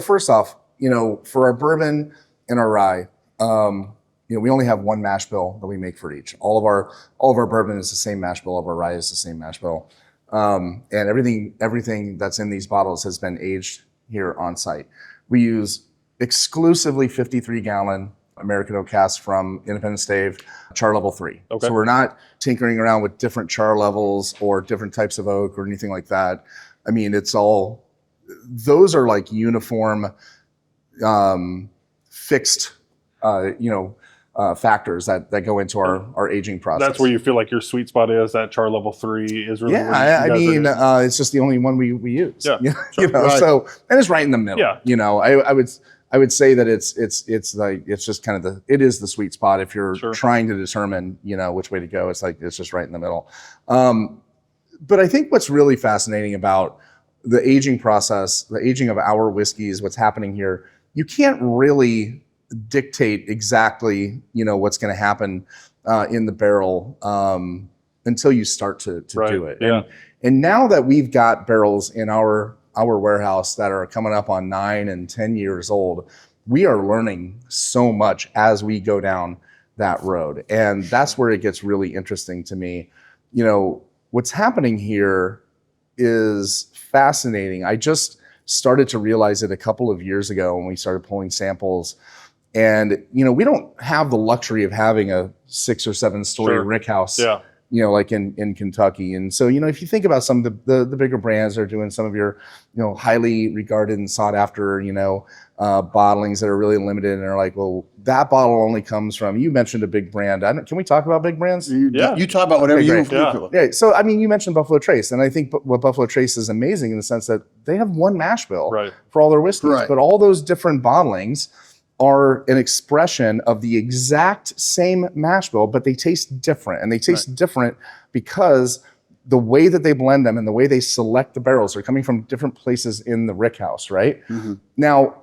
[SPEAKER 2] first off, you know, for our bourbon and our rye, you know, we only have one mash bill that we make for each. All of our bourbon is the same mash bill. All of our rye is the same mash bill. And everything that's in these bottles has been aged here on site. We use exclusively 53-gallon American oak casks from Independent Stave, char level 3.
[SPEAKER 3] Okay.
[SPEAKER 2] So we're not tinkering around with different char levels or different types of oak or anything like that. I mean, it's all, those are like uniform, fixed, factors that go into our aging process.
[SPEAKER 3] That's where you feel like your sweet spot is. That char level 3 is really.
[SPEAKER 2] Yeah, I mean, it's just the only one we use.
[SPEAKER 3] Yeah,
[SPEAKER 2] you know,
[SPEAKER 1] right.
[SPEAKER 2] So, and it's right in the middle.
[SPEAKER 3] Yeah.
[SPEAKER 2] You know, I would say that it's like, it's just kind of it is the sweet spot if you're trying to determine, you know, which way to go. It's like, it's just right in the middle. But I think what's really fascinating about the aging process, the aging of our whiskeys, what's happening here, you can't really dictate exactly, you know, what's going to happen in the barrel until you start to do it.
[SPEAKER 3] Yeah.
[SPEAKER 2] And now that we've got barrels in our warehouse that are coming up on 9 and 10 years old, we are learning so much as we go down that road. And that's where it gets really interesting to me. You know, what's happening here is fascinating. I just started to realize it a couple of years ago when we started pulling samples. And, you know, we don't have the luxury of having a 6 or 7 story rick house, you know, like in Kentucky. And so, you know, if you think about some of the bigger brands that are doing some of your, you know, highly regarded and sought after, you know, bottlings that are really limited and are like, well, that bottle only comes from, you mentioned a big brand. Can we talk about big brands?
[SPEAKER 1] You talk about whatever you
[SPEAKER 2] feel. Yeah. So, I mean, you mentioned Buffalo Trace, and I think what Buffalo Trace is amazing in the sense that they have one mash bill for all their whiskeys, but all those different bottlings are an expression of the exact same mash bill, but they taste different. And they taste different because the way that they blend them and the way they select the barrels are coming from different places in the rick house, right? Mm-hmm. Now,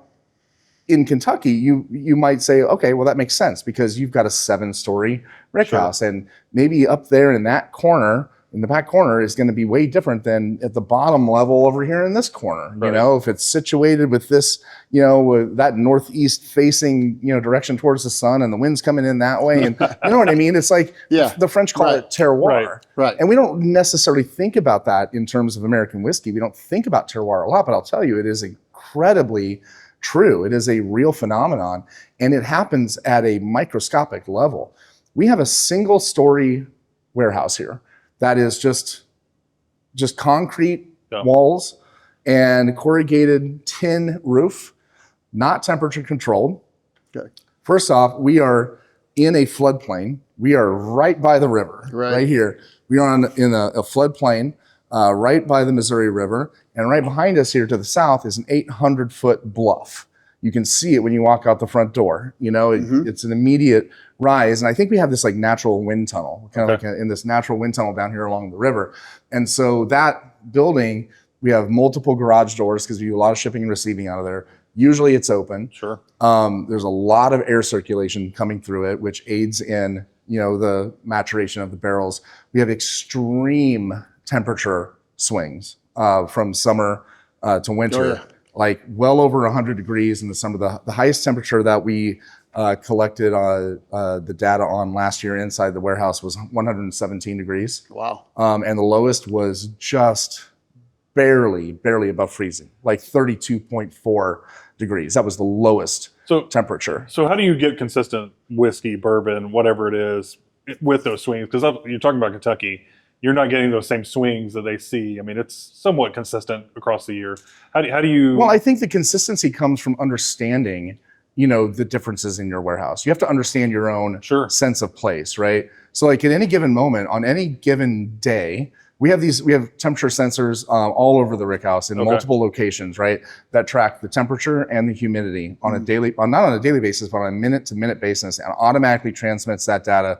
[SPEAKER 2] in Kentucky, you might say, okay, well, that makes sense because you've got a 7-story rick house. And maybe up there in that corner, in the back corner, is going to be way different than at the bottom level over here in this corner. You know, if it's situated with this, you know, with that northeast facing, you know, direction towards the sun and the wind's coming in that way. And you know what I mean? It's like the French call it terroir. Right. And we don't necessarily think about that in terms of American whiskey. We don't think about terroir a lot, but I'll tell you, it is incredibly true. It is a real phenomenon, and it happens at a microscopic level. We have a single-story warehouse here that is just concrete walls and corrugated tin roof, not temperature controlled. Okay. First off, we are in a floodplain. We are right by the river, right here. We are in a floodplain right by the Missouri River, and right behind us here to the south is an 800-foot bluff. You can see it when you walk out the front door. You know, it's an immediate rise. And I think we have this like natural wind tunnel, kind of like in this natural wind tunnel down here along the river. And so that building, we have multiple garage doors because we do a lot of shipping and receiving out of there. Usually it's open. Sure. There's a lot of air circulation coming through it, which aids in, you know, the maturation of the barrels. We have extreme temperature swings from summer to winter. Like well over 100 degrees in the summer. The highest temperature that we collected the data on last year inside the warehouse was 117 degrees. Wow. And the lowest was just barely above freezing, like 32.4 degrees. That was the lowest temperature.
[SPEAKER 3] So how do you get consistent whiskey, bourbon, whatever it is, with those swings? Because you're talking about Kentucky. You're not getting those same swings that they see. I mean, it's somewhat consistent across the year. How do you?
[SPEAKER 2] Well, I think the consistency comes from understanding the differences in your warehouse. You have to understand your own sense of place, right? So like at any given moment, on any given day, we have temperature sensors all over the rick house in multiple locations, right? That track the temperature and the humidity on a daily, not on a daily basis, but on a minute to minute basis, and automatically transmits that data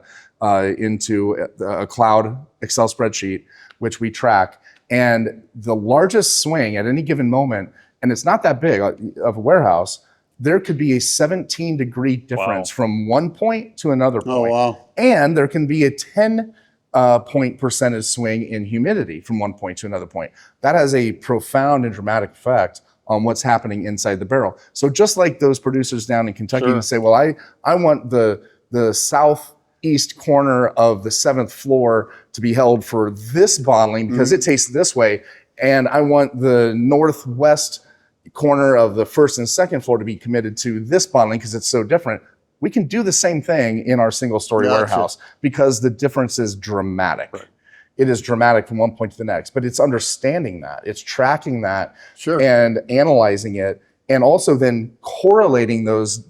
[SPEAKER 2] into a cloud Excel spreadsheet, which we track. And the largest swing at any given moment, and it's not that big of a warehouse, there could be a 17-degree difference from one point to another point. Oh, wow. And there can be a 10 point percentage swing in humidity from one point to another point. That has a profound and dramatic effect on what's happening inside the barrel. So just like those producers down in Kentucky who say, well, I want the southeast corner of the 7th floor to be held for this bottling because it tastes this way, and I want the northwest corner of the 1st and 2nd floor to be committed to this bottling because it's so different. We can do the same thing in our single story warehouse because the difference is dramatic. Right. It is dramatic from one point to the next, but it's understanding that, it's tracking that and analyzing it, and also then correlating those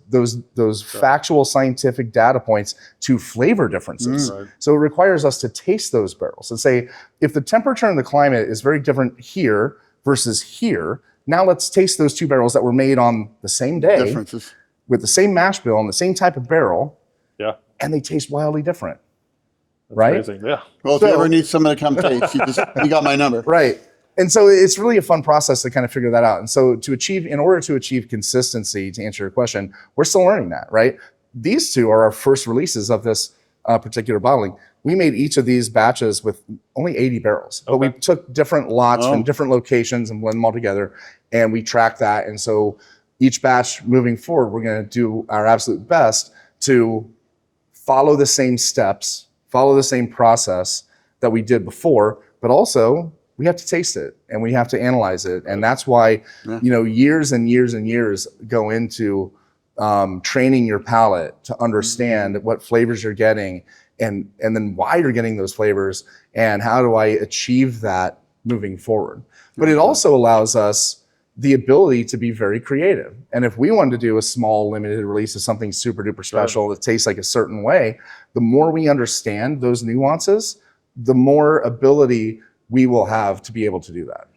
[SPEAKER 2] factual scientific data points to flavor differences. Right. So it requires us to taste those barrels and say, if the temperature and the climate is very different here versus here, now let's taste those two barrels that were made on the same day with the same mash bill and the same type of barrel, and they taste wildly different. That's
[SPEAKER 3] amazing. Yeah.
[SPEAKER 1] Well, if you ever need someone to come taste, you got my number.
[SPEAKER 2] Right. And so it's really a fun process to kind of figure that out. And so in order to achieve consistency, to answer your question, we're still learning that, right? These two are our first releases of this particular bottling. We made each of these batches with only 80 barrels, but we took different lots from different locations and blend them all together, and we tracked that. And so each batch moving forward, we're going to do our absolute best to follow the same steps, follow the same process that we did before, but also we have to taste it and we have to analyze it. And that's why, years and years and years go into training your palate to understand what flavors you're getting and then why you're getting those flavors and how do I achieve that moving forward. But it also allows us the ability to be very creative. And if we wanted to do a small limited release of something super duper special that tastes like a certain way, the more we understand those nuances, the more ability we will have to be able to do that.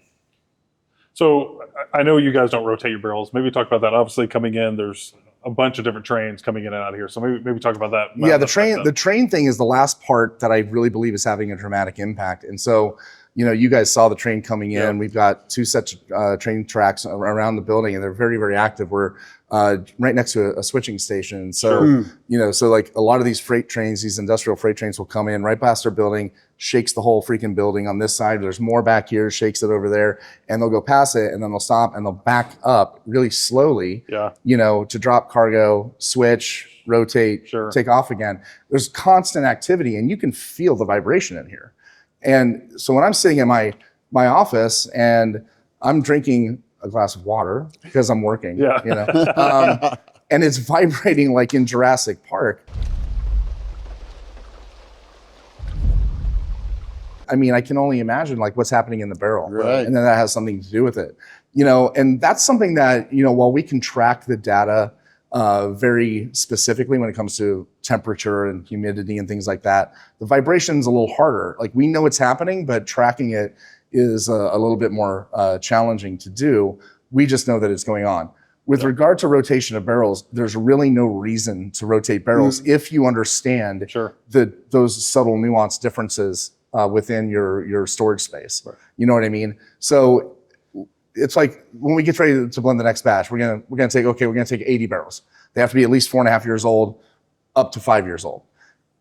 [SPEAKER 3] So I know you guys don't rotate your barrels. Maybe talk about that. Obviously coming in, there's a bunch of different trains coming in and out of here. So maybe talk about that.
[SPEAKER 2] Yeah, the train thing is the last part that I really believe is having a dramatic impact. And so, you guys saw the train coming in. We've got 2 sets of train tracks around the building, and they're very, very active. We're right next to a switching station. So, so like a lot of these freight trains, these industrial freight trains will come in right past our building, shakes the whole freaking building on this side. There's more back here, shakes it over there, and they'll go past it, and then they'll stop and they'll back up really slowly, to drop cargo, switch, rotate, take off again. There's constant activity, and you can feel the vibration in here. And so when I'm sitting in my office and I'm drinking a glass of water because I'm working, and it's vibrating like in Jurassic Park. I mean, I can only imagine like what's happening in the barrel, and then that has something to do with it, and that's something that, while we can track the data very specifically when it comes to temperature and humidity and things like that, the vibration's a little harder. Like we know it's happening, but tracking it is a little bit more challenging to do. We just know that it's going on. With regard to rotation of barrels, there's really no reason to rotate barrels if you understand those subtle nuance differences within your storage space. You know what I mean? So it's like when we get ready to blend the next batch, we're gonna take 80 barrels. They have to be at least 4.5 years old, up to 5 years old.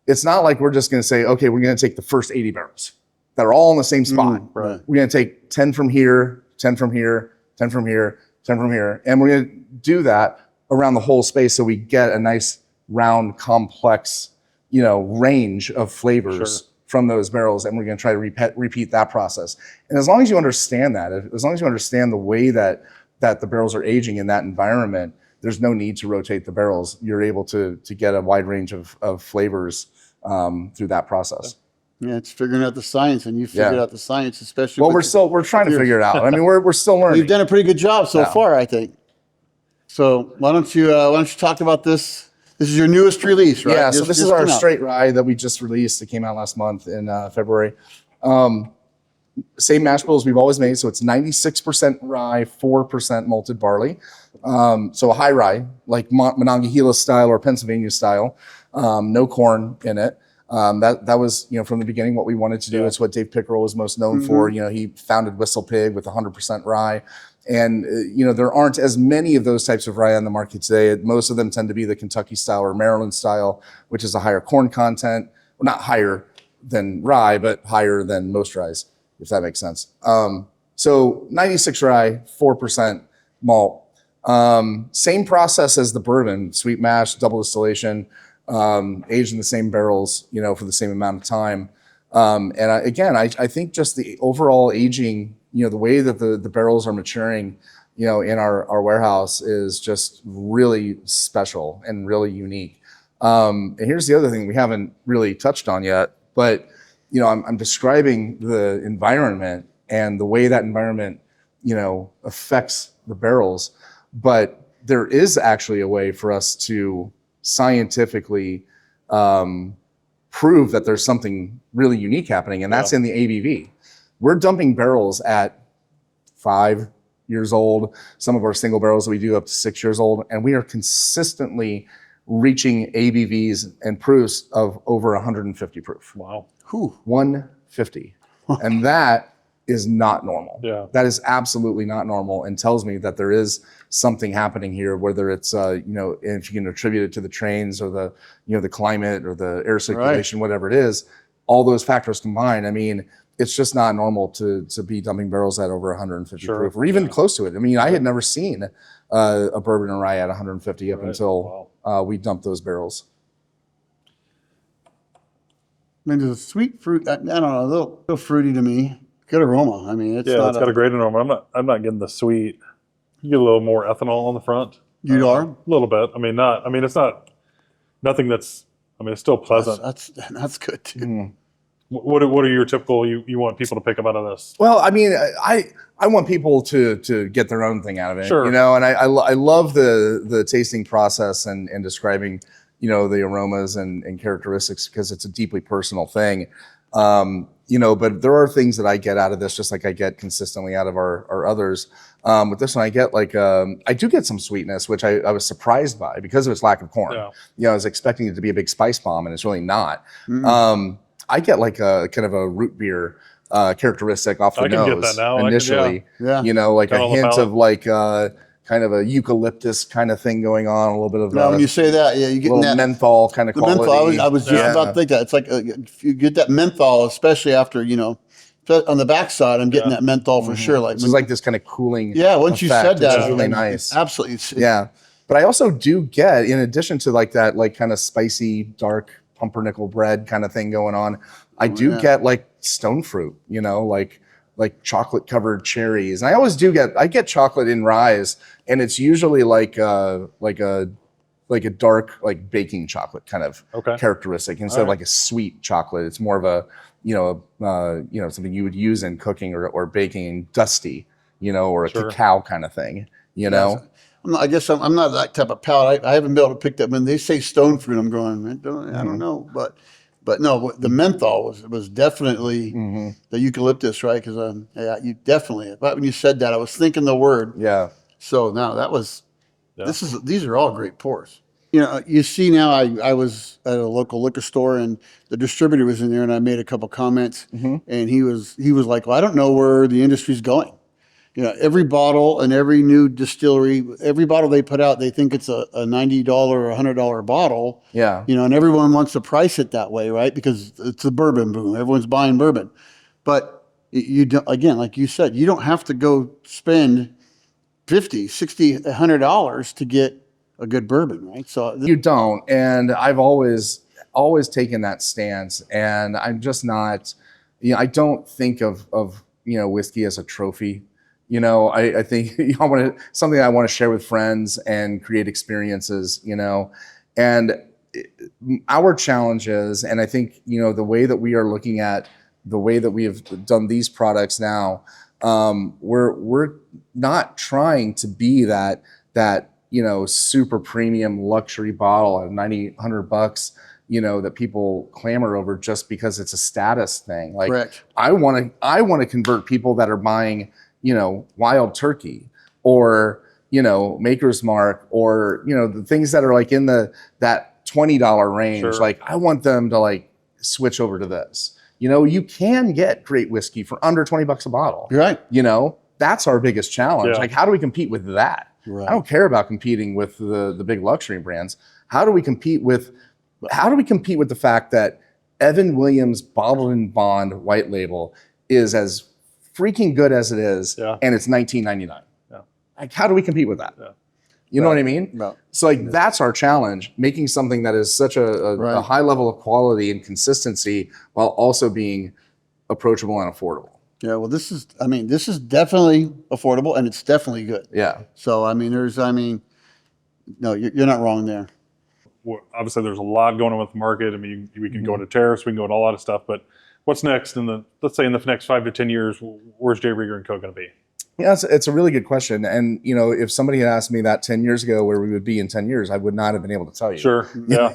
[SPEAKER 2] It's not like we're just gonna say, okay, we're gonna take the first 80 barrels that are all in the same spot. We're gonna take 10 from here, 10 from here, 10 from here, 10 from here, and we're gonna do that around the whole space so we get a nice round, complex, range of flavors from those barrels, and we're going to try to repeat that process. And as long as you understand that, as long as you understand the way that the barrels are aging in that environment, there's no need to rotate the barrels. You're able to get a wide range of flavors through that process.
[SPEAKER 1] Yeah, it's figuring out the science, and you figured out the science, especially.
[SPEAKER 2] Well, we're trying to figure it out. I mean, we're still learning.
[SPEAKER 1] You've done a pretty good job so far, I think. So why don't you talk about this? This is your newest release, right?
[SPEAKER 2] Yeah, so this is our straight rye that we just released. It came out last month in February. Same mash bills we've always made. So it's 96% rye, 4% malted barley. So a high rye, like Monongahela style or Pennsylvania style. No corn in it. That was, from the beginning what we wanted to do. It's what Dave Pickerel was most known for. He founded Whistle Pig with 100% rye. And, there aren't as many of those types of rye on the market today. Most of them tend to be the Kentucky style or Maryland style, which is a higher corn content. Well, not higher than rye, but higher than most ryes, if that makes sense. So 96 rye, 4% malt. Same process as the bourbon, sweet mash, double distillation, aged in the same barrels, for the same amount of time. I think just the overall aging, the way that the barrels are maturing, in our warehouse is just really special and really unique. And here's the other thing we haven't really touched on yet, but, I'm describing the environment and the way that environment, affects the barrels. But there is actually a way for us to scientifically prove that there's something really unique happening, and that's in the ABV. We're dumping barrels at 5 years old. Some of our single barrels we do up to 6 years old, and we are consistently reaching ABVs and proofs of over 150 proof.
[SPEAKER 3] Wow.
[SPEAKER 2] 150. And that is not normal.
[SPEAKER 3] Yeah.
[SPEAKER 2] That is absolutely not normal, and tells me that there is something happening here, whether it's, if you can attribute it to the trains or the climate or the air circulation, whatever it is, all those factors combined. I mean, it's just not normal to be dumping barrels at over 150 proof or even close to it. I mean, I had never seen a bourbon and rye at 150 up until we dumped those barrels.
[SPEAKER 1] I mean, there's a sweet fruit. I don't know, a little fruity to me. Good aroma. I mean, it's
[SPEAKER 3] got a great aroma. I'm not getting the sweet. You get a little more ethanol on the front.
[SPEAKER 1] You are?
[SPEAKER 3] A little bit. It's not nothing that's. It's still pleasant.
[SPEAKER 1] That's good too.
[SPEAKER 2] Mm.
[SPEAKER 3] What are your typical you want people to pick up out of this?
[SPEAKER 2] Well, I want people to get their own thing out of it.
[SPEAKER 3] Sure.
[SPEAKER 2] And I love the tasting process and describing, the aromas and characteristics, because it's a deeply personal thing. But there are things that I get out of this, just like I get consistently out of our others. With this one, I get I do get some sweetness, which I was surprised by because of its lack of corn. I was expecting it to be a big spice bomb, and it's really not. I get a kind of a root beer characteristic off the nose. I can get that now. Initially. Like a hint of kind of a eucalyptus kind of thing going on, a little bit of
[SPEAKER 1] when you say that, you get that
[SPEAKER 2] menthol kind of quality.
[SPEAKER 1] Menthol, I was just about to think that. It's like if you get that menthol, especially after, on the backside, I'm getting that menthol for sure.
[SPEAKER 2] It's like this kind of cooling
[SPEAKER 1] once you said that,
[SPEAKER 2] it's really nice.
[SPEAKER 1] Absolutely.
[SPEAKER 2] But I also do get, in addition to that kind of spicy, dark pumpernickel bread kind of thing going on, I do get stone fruit, like chocolate covered cherries. And I always I get chocolate in ryes, and it's usually like a dark, baking chocolate kind of characteristic instead of a sweet chocolate. It's more of a, something you would use in cooking or baking, dusty, or a cacao kind of thing,
[SPEAKER 1] I guess I'm not that type of palate. I haven't been able to pick that. When they say stone fruit, I'm going, I don't know. But no, the menthol was definitely the eucalyptus, right? Because you definitely. But when you said that, I was thinking the word.
[SPEAKER 2] Yeah.
[SPEAKER 1] So now that was. These are all great pours. You see now. I was at a local liquor store, and the distributor was in there, and I made a couple comments, and he was like, "Well, I don't know where the industry's going." Every bottle and every new distillery, every bottle they put out, they think it's a $90 or $100 bottle.
[SPEAKER 2] Yeah.
[SPEAKER 1] And everyone wants to price it that way, right? Because it's a bourbon boom. Everyone's buying bourbon. But you don't, again, like you said, you don't have to go spend $50, $60, $100 to get a good bourbon, right? So
[SPEAKER 2] you don't. And I've always taken that stance, and I'm just not, I don't think of whiskey as a trophy. I think something I want to share with friends and create experiences, and our challenges. And I think, the way that we are looking at the way that we have done these products now, we're not trying to be that super premium luxury bottle at $9,100, that people clamor over just because it's a status thing. Like,
[SPEAKER 1] correct.
[SPEAKER 2] I want to convert people that are buying, Wild Turkey or, Maker's Mark or, the things that are like in that $20 range.
[SPEAKER 3] Sure.
[SPEAKER 2] Like, I want them to like switch over to this. You can get great whiskey for under $20 a bottle.
[SPEAKER 1] You're right.
[SPEAKER 2] That's our biggest challenge.
[SPEAKER 3] Yeah.
[SPEAKER 2] Like, how do we compete with that?
[SPEAKER 1] Right.
[SPEAKER 2] I don't care about competing with the big luxury brands. How do we compete with the fact that Evan Williams Bottled in Bond white label is as freaking good as it is, and it's $19.99?
[SPEAKER 3] Yeah.
[SPEAKER 2] Like, how do we compete with that?
[SPEAKER 3] Yeah.
[SPEAKER 2] You know what I mean?
[SPEAKER 1] No.
[SPEAKER 2] So like, that's our challenge, making something that is such a high level of quality and consistency while also being approachable and affordable.
[SPEAKER 1] Yeah, well, this is definitely affordable, and it's definitely good.
[SPEAKER 2] Yeah.
[SPEAKER 1] So, no, you're not wrong there.
[SPEAKER 3] Well, obviously, there's a lot going on with the market. I mean, we can go into tariffs, we can go into a lot of stuff, but what's next let's say in the next 5 to 10 years, where's J. Rieger & Co. going to be?
[SPEAKER 2] Yeah, it's a really good question. And, if somebody had asked me that 10 years ago where we would be in 10 years, I would not have been able to tell you.
[SPEAKER 3] Sure, yeah.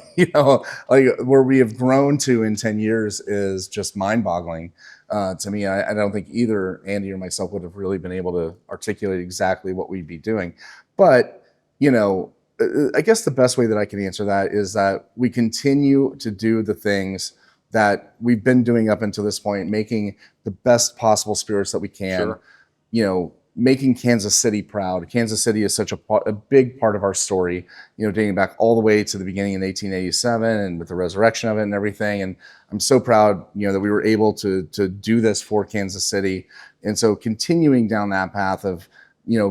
[SPEAKER 2] Like where we have grown to in 10 years is just mind-boggling. To me, I don't think either Andy or myself would have really been able to articulate exactly what we'd be doing. But, I guess the best way that I can answer that is that we continue to do the things that we've been doing up until this point, making the best possible spirits that we can, making Kansas City proud. Kansas City is such a big part of our story, dating back all the way to the beginning in 1887 and with the resurrection of it and everything. And I'm so proud, that we were able to do this for Kansas City. And so continuing down that path of,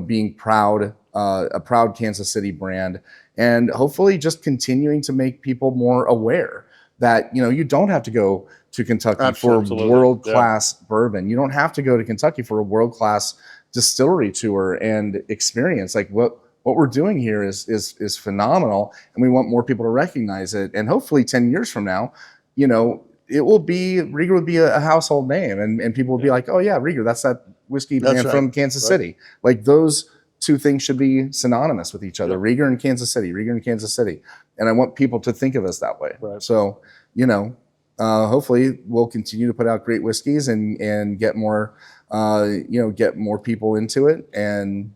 [SPEAKER 2] being proud, a proud Kansas City brand, and hopefully just continuing to make people more aware that, you don't have to go to Kentucky for world-class bourbon. You don't have to go to Kentucky for a world-class distillery tour and experience. Like, what we're doing here is phenomenal, and we want more people to recognize it. And hopefully 10 years from now, Rieger would be a household name, and people would be like, oh yeah, Rieger, that's that whiskey brand from Kansas City. Like, those two things should be synonymous with each other. Rieger and Kansas City, Rieger and Kansas City. And I want people to think of us that way.
[SPEAKER 3] Right.
[SPEAKER 2] So, hopefully we'll continue to put out great whiskeys and get more, get more people into it and,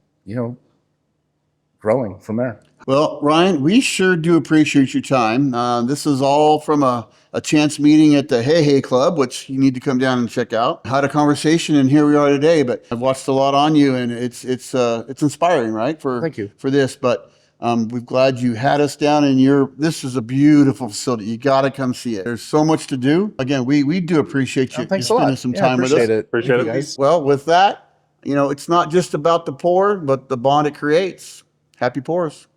[SPEAKER 2] growing from there.
[SPEAKER 1] Well, Ryan, we sure do appreciate your time. This is all from a chance meeting at the Hey Club, which you need to come down and check out. Had a conversation, and here we are today. But I've watched a lot on you, and it's inspiring, right?
[SPEAKER 2] Thank you
[SPEAKER 1] for this. But we're glad you had us down. This is a beautiful facility. You got to come see it. There's so much to do. Again, we do appreciate you spending some time with us.
[SPEAKER 3] Appreciate it,
[SPEAKER 2] guys.
[SPEAKER 1] Well, with that, it's not just about the pour, but the bond it creates. Happy pours.